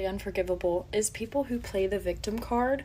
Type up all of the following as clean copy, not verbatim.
absolutely unforgivable is people who play the victim card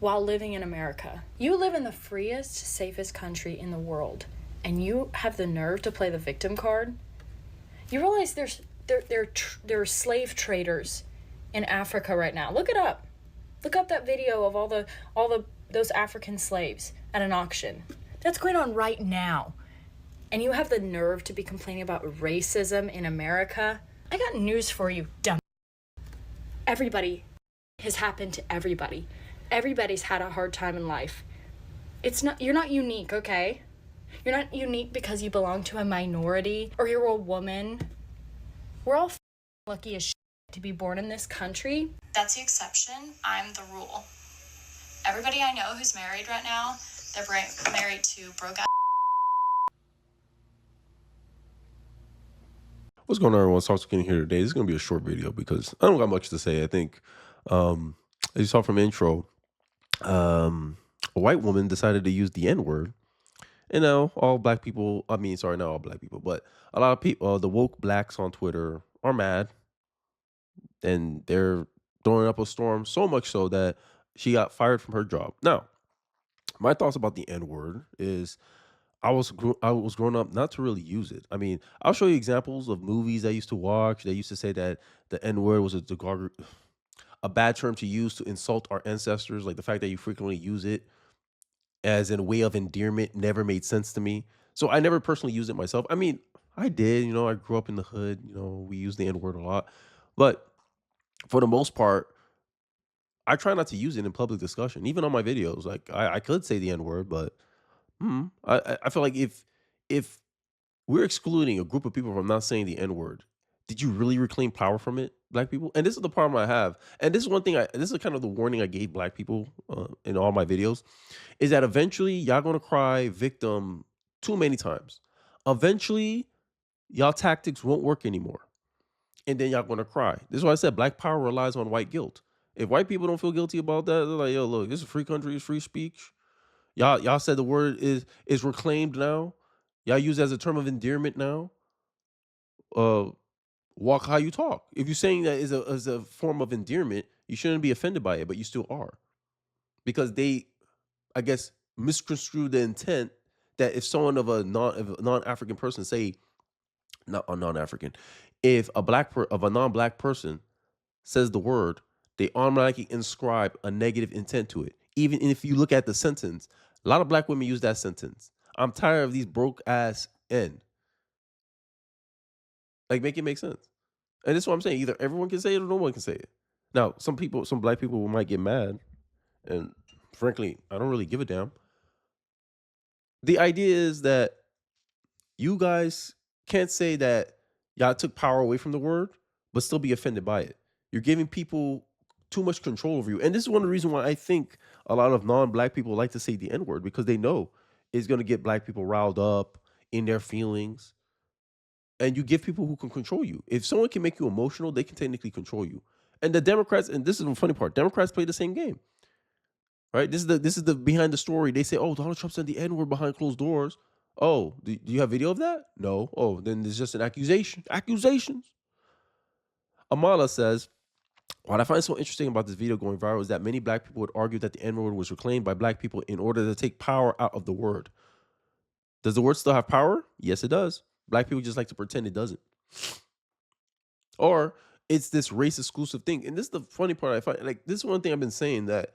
while living in America. You live in the freest, safest country in the world, and you have the nerve to play the victim card? You realize there are slave traders in Africa right now. Look it up. Look up that video of all the those African slaves at an auction. That's going on right now. And you have the nerve to be complaining about racism in America? I got news for you, dumb. Everybody has happened to everybody. Everybody's had a hard time in life. You're not unique, okay? You're not unique because you belong to a minority or you're a woman. We're all lucky as shit to be born in this country. That's the exception. I'm the rule. Everybody I know who's married right now, they're married to broke ass. What's going on, everyone? Sauce here today. This is going to be a short video because I don't got much to say. I think, as you saw from the intro, a white woman decided to use the N-word. And now all black people, not all black people, but a lot of people, the woke blacks on Twitter are mad. And they're throwing up a storm, so much so that she got fired from her job. Now, my thoughts about the N-word is I was growing up not to really use it. I mean, I'll show you examples of movies I used to watch. They used to say that the N-word was a bad term to use to insult our ancestors. Like the fact that you frequently use it as in a way of endearment never made sense to me. So I never personally used it myself. I mean, I did, I grew up in the hood, we use the N-word a lot. But for the most part, I try not to use it in public discussion, even on my videos. Like I could say the N-word, but I feel like if we're excluding a group of people from not saying the N-word, did you really reclaim power from it, black people? And this is the problem I have. And this is one thing this is kind of the warning I gave black people in all my videos, is that eventually y'all gonna cry victim too many times. Eventually, y'all tactics won't work anymore. And then y'all gonna cry. This is why I said black power relies on white guilt. If white people don't feel guilty about that, they're like, yo, look, this is a free country, it's free speech. Y'all said the word is reclaimed now. Y'all use it as a term of endearment now. Walk how you talk. If you're saying that is a form of endearment, you shouldn't be offended by it, but you still are. Because they, I guess, misconstrue the intent that if someone of a non-African person say, not a non-African, if a non-black person says the word, they automatically inscribe a negative intent to it. Even if you look at the sentence, a lot of black women use that sentence. I'm tired of these broke ass N. Like, make it make sense. And this is what I'm saying. Either everyone can say it or no one can say it. Now, some black people might get mad. And frankly, I don't really give a damn. The idea is that you guys can't say that y'all took power away from the word, but still be offended by it. You're giving people too much control over you. And this is one of the reasons why I think a lot of non-black people like to say the N-word, because they know it's going to get black people riled up in their feelings. And you give people who can control you. If someone can make you emotional, they can technically control you. And the Democrats, and this is the funny part, Democrats play the same game. Right? This is the behind the story. They say, oh, Donald Trump said the N-word behind closed doors. Oh, do you have video of that? No. Oh, then there's just an accusation. Accusations. Amala says, what I find so interesting about this video going viral is that many black people would argue that the N-word was reclaimed by black people in order to take power out of the word. Does the word still have power? Yes, it does. Black people just like to pretend it doesn't. Or it's this race exclusive thing. And this is the funny part I find. Like, this is one thing I've been saying that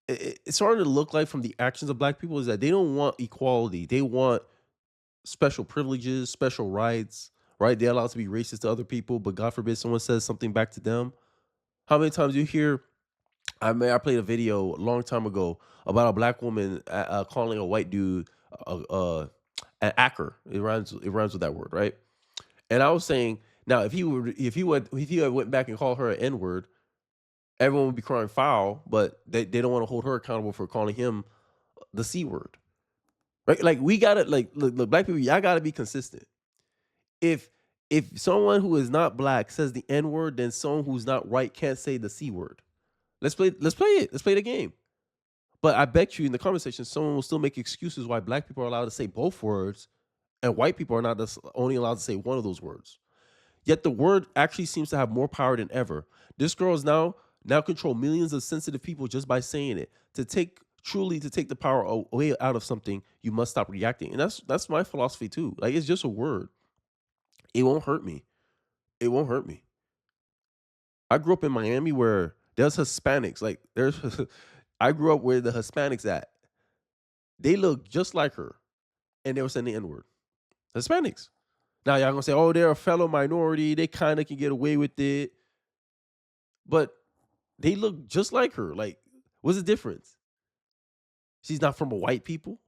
it's starting to look like from the actions of black people is that they don't want equality. They want special privileges, special rights, right? They're allowed to be racist to other people, but God forbid someone says something back to them. How many times you hear, I played a video a long time ago about a black woman calling a white dude an actor. It rhymes with that word, right? And I was saying, now if he went back and called her an N-word, everyone would be crying foul, but they don't want to hold her accountable for calling him the C word. Right? Like, we gotta, like, look, black people, y'all gotta be consistent. If someone who is not black says the N-word, then someone who's not white can't say the C word. Let's play it. Let's play the game. But I bet you in the conversation, someone will still make excuses why black people are allowed to say both words and white people are not only allowed to say one of those words. Yet the word actually seems to have more power than ever. This girl is now control millions of sensitive people just by saying it. To take the power away out of something, you must stop reacting. And that's my philosophy too. Like it's just a word. It won't hurt me. It won't hurt me. I grew up in Miami where there's Hispanics. Like there's I grew up where the Hispanics at. They look just like her. And they were saying the N-word. Hispanics. Now y'all gonna say, oh, they're a fellow minority. They kind of can get away with it. But they look just like her. Like, what's the difference? She's not from a white people.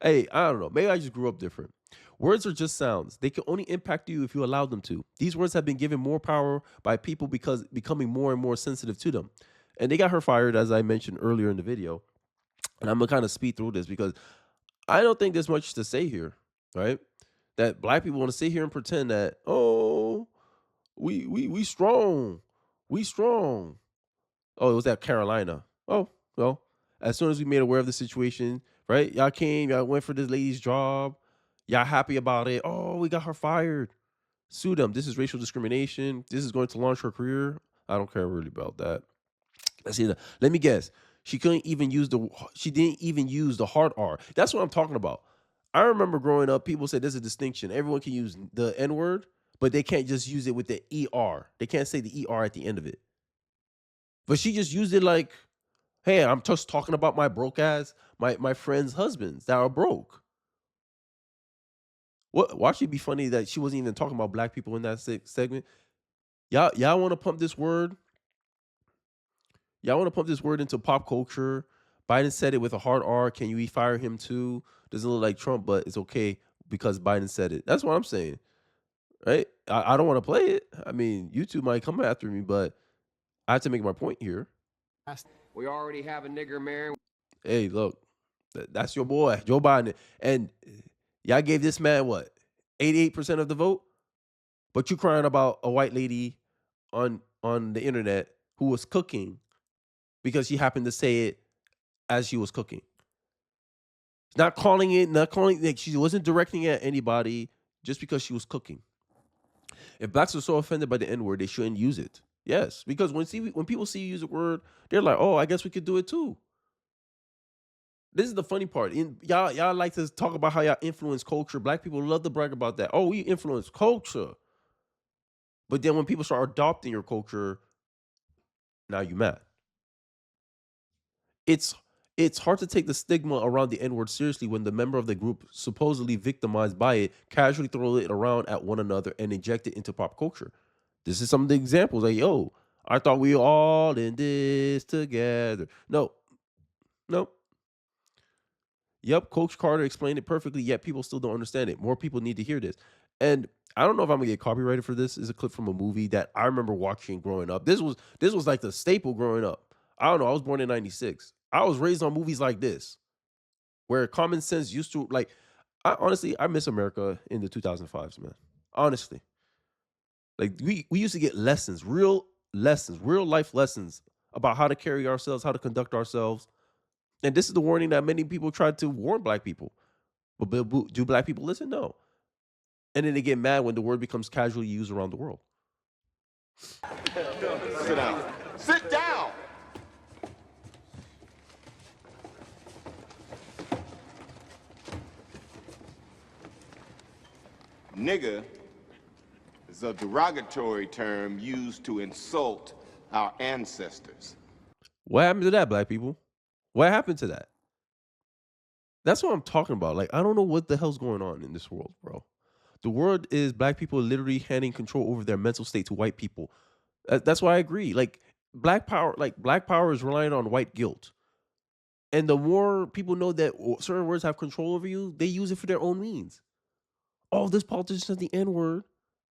Hey, I don't know. Maybe I just grew up different. Words are just sounds. They can only impact you if you allow them to. These words have been given more power by people because becoming more and more sensitive to them. And they got her fired, as I mentioned earlier in the video. And I'm gonna kind of speed through this because I don't think there's much to say here, right? That black people want to sit here and pretend that, oh, we strong, we strong. Oh, it was at Carolina. Oh, well, as soon as we made aware of the situation, right? Y'all came, y'all went for this lady's job. Y'all happy about it. Oh, we got her fired. Sue them. This is racial discrimination. This is going to launch her career. I don't care really about that. Let's see. Let me guess. She didn't even use the hard R. That's what I'm talking about. I remember growing up, people said there's a distinction. Everyone can use the N word, but they can't just use it with the ER. They can't say the ER at the end of it. But she just used it like, hey, I'm just talking about my broke ass, my friends' husbands that are broke. Watch it be funny that she wasn't even talking about black people in that segment. Y'all want to pump this word? Y'all want to pump this word into pop culture? Biden said it with a hard R. Can you fire him too? Doesn't look like Trump, but it's okay because Biden said it. That's what I'm saying, right? I don't want to play it. I mean, YouTube might come after me, but I have to make my point here. We already have a nigger mayor. Hey, look, that's your boy, Joe Biden. And y'all gave this man what? 88% of the vote? But you crying about a white lady on the internet who was cooking because she happened to say it as she was cooking. Not calling it, like she wasn't directing it at anybody just because she was cooking. If blacks are so offended by the N-word, they shouldn't use it. Yes, because when people see you use a word, they're like, oh, I guess we could do it too. This is the funny part. Y'all like to talk about how y'all influence culture. Black people love to brag about that. Oh, we influence culture. But then when people start adopting your culture, now you mad. It's it's hard to take the stigma around the N-word seriously when the member of the group supposedly victimized by it casually throw it around at one another and inject it into pop culture. This is some of the examples. Like, yo, I thought we all in this together. No, no. Yep, Coach Carter explained it perfectly, yet people still don't understand it. More people need to hear this. And I don't know if I'm gonna get copyrighted for this. This is a clip from a movie that I remember watching growing up. This was like the staple growing up. I don't know. I was born in '96. I was raised on movies like this, where common sense used to like. I miss America in the 2005s, man. Honestly, like we used to get lessons, real life lessons about how to carry ourselves, how to conduct ourselves. And this is the warning that many people tried to warn black people. But do black people listen? No. And then they get mad when the word becomes casually used around the world. Sit down. Sit down! Nigger is a derogatory term used to insult our ancestors. What happened to that, black people? What happened to that? That's what I'm talking about. Like, I don't know what the hell's going on in this world, bro. The word is black people literally handing control over their mental state to white people. That's why I agree. Black power is relying on white guilt. And the more people know that certain words have control over you, they use it for their own means. Oh, this politician said the N word.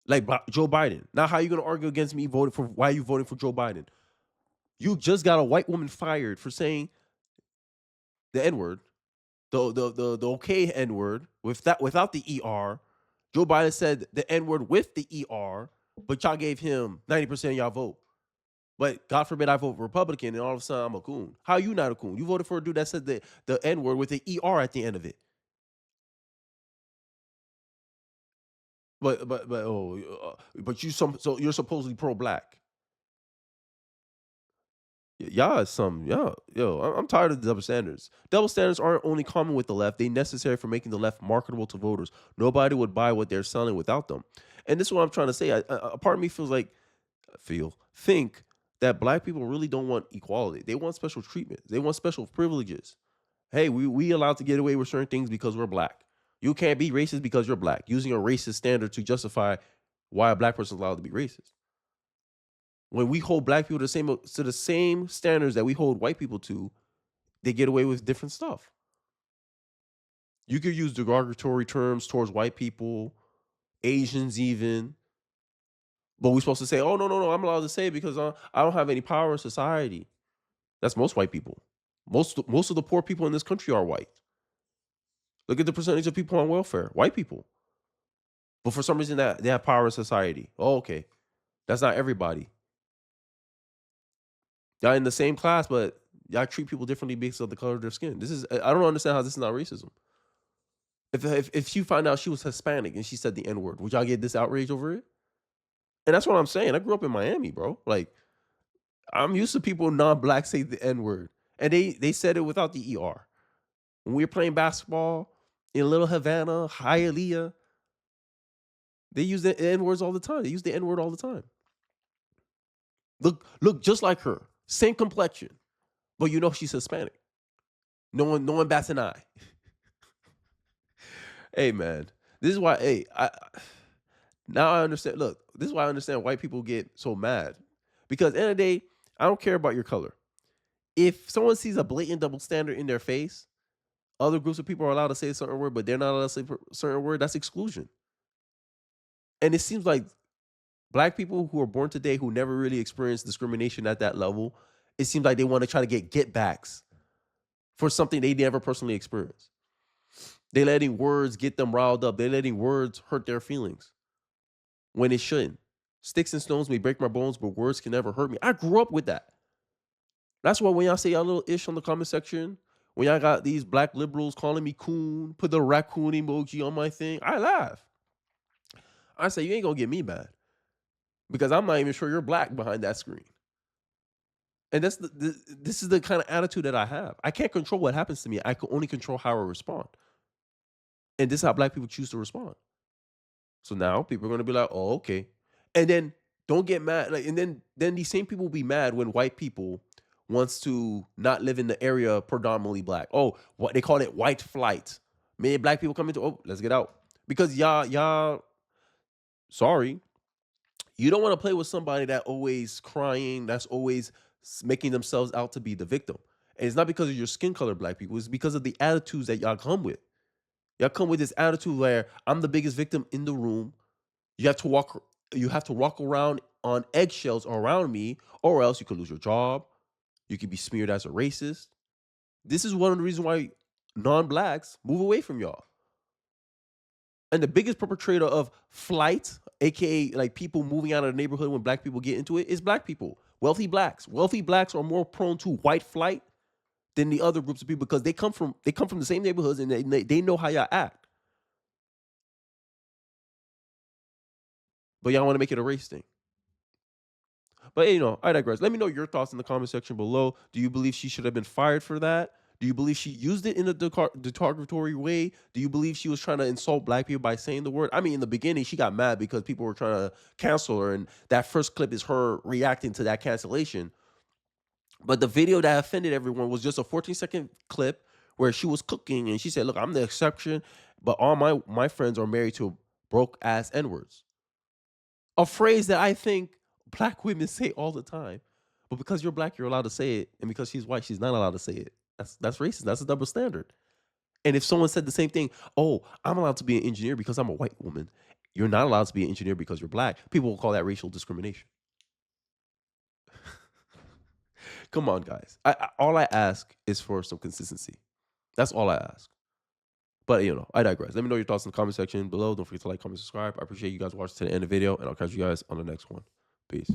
Like Joe Biden. Now, how are you going to argue against me voting for why are you voting for Joe Biden? You just got a white woman fired for saying the N word, the okay N word without the ER. Joe Biden said the N word with the ER, but y'all gave him 90% of y'all vote. But God forbid I vote Republican and all of a sudden I'm a coon. How you not a coon? You voted for a dude that said the N word with the ER at the end of it. But so you're supposedly pro-black. Y'all is some yo. I'm tired of the double standards. Double standards aren't only common with the left; they necessary for making the left marketable to voters. Nobody would buy what they're selling without them. And this is what I'm trying to say. A part of me feels like think that black people really don't want equality. They want special treatment. They want special privileges. Hey, we allowed to get away with certain things because we're black. You can't be racist because you're black. Using a racist standard to justify why a black person is allowed to be racist. When we hold black people to the same standards that we hold white people to, they get away with different stuff. You could use derogatory terms towards white people, Asians even, but we're supposed to say, "Oh no, I'm allowed to say it because I don't have any power in society." That's most white people. Most of the poor people in this country are white. Look at the percentage of people on welfare, white people. But for some reason that they have power in society. Oh, okay, that's not everybody. Y'all in the same class, but y'all treat people differently based on the color of their skin. I don't understand how this is not racism. If you find out she was Hispanic and she said the N-word, would y'all get this outrage over it? And that's what I'm saying. I grew up in Miami, bro. Like, I'm used to people non-black say the N-word. And they said it without the ER. When we were playing basketball in Little Havana, Hialeah, they use the N-words all the time. They use the N-word all the time. Look just like her. Same complexion. But you know she's Hispanic. No one bats an eye. Hey, man. This is why, now I understand. Look, this is why I understand white people get so mad. Because at the end of the day, I don't care about your color. If someone sees a blatant double standard in their face, other groups of people are allowed to say a certain word, but they're not allowed to say a certain word, that's exclusion. And it seems like black people who are born today who never really experienced discrimination at that level, it seems like they want to try to get backs for something they never personally experienced. They're letting words get them riled up. They're letting words hurt their feelings when it shouldn't. Sticks and stones may break my bones, but words can never hurt me. I grew up with that. That's why when y'all say y'all little ish on the comment section, when y'all got these black liberals calling me coon, put the raccoon emoji on my thing, I laugh. I say, you ain't gonna get me mad because I'm not even sure you're black behind that screen. And this is the kind of attitude that I have. I can't control what happens to me. I can only control how I respond. And this is how black people choose to respond. So now people are going to be like, oh, okay. And then don't get mad. Like, and then these same people will be mad when white people wants to not live in the area predominantly black. Oh, what they call it white flight. Many black people come into, oh, let's get out. Because y'all, sorry, you don't want to play with somebody that always crying, that's always making themselves out to be the victim. And it's not because of your skin color, black people. It's because of the attitudes that y'all come with. Y'all come with this attitude where I'm the biggest victim in the room. You have to walk around on eggshells around me, or else you could lose your job. You could be smeared as a racist. This is one of the reasons why non-blacks move away from y'all. And the biggest perpetrator of flight, aka like people moving out of the neighborhood when black people get into it, is black people. Wealthy blacks. Wealthy blacks are more prone to white flight than the other groups of people because they come from the same neighborhoods and they know how y'all act. But y'all want to make it a race thing. But I digress. Let me know your thoughts in the comment section below. Do you believe she should have been fired for that? Do you believe she used it in a derogatory way? Do you believe she was trying to insult black people by saying the word? I mean, in the beginning, she got mad because people were trying to cancel her, and that first clip is her reacting to that cancellation. But the video that offended everyone was just a 14-second clip where she was cooking, and she said, look, I'm the exception, but all my friends are married to broke-ass N-words. A phrase that I think black women say all the time. But because you're black, you're allowed to say it. And because she's white, she's not allowed to say it. That's racist. That's a double standard. And if someone said the same thing, oh, I'm allowed to be an engineer because I'm a white woman. You're not allowed to be an engineer because you're black. People will call that racial discrimination. Come on, guys. All I ask is for some consistency. That's all I ask. But, I digress. Let me know your thoughts in the comment section below. Don't forget to like, comment, subscribe. I appreciate you guys watching to the end of the video, and I'll catch you guys on the next one. Peace.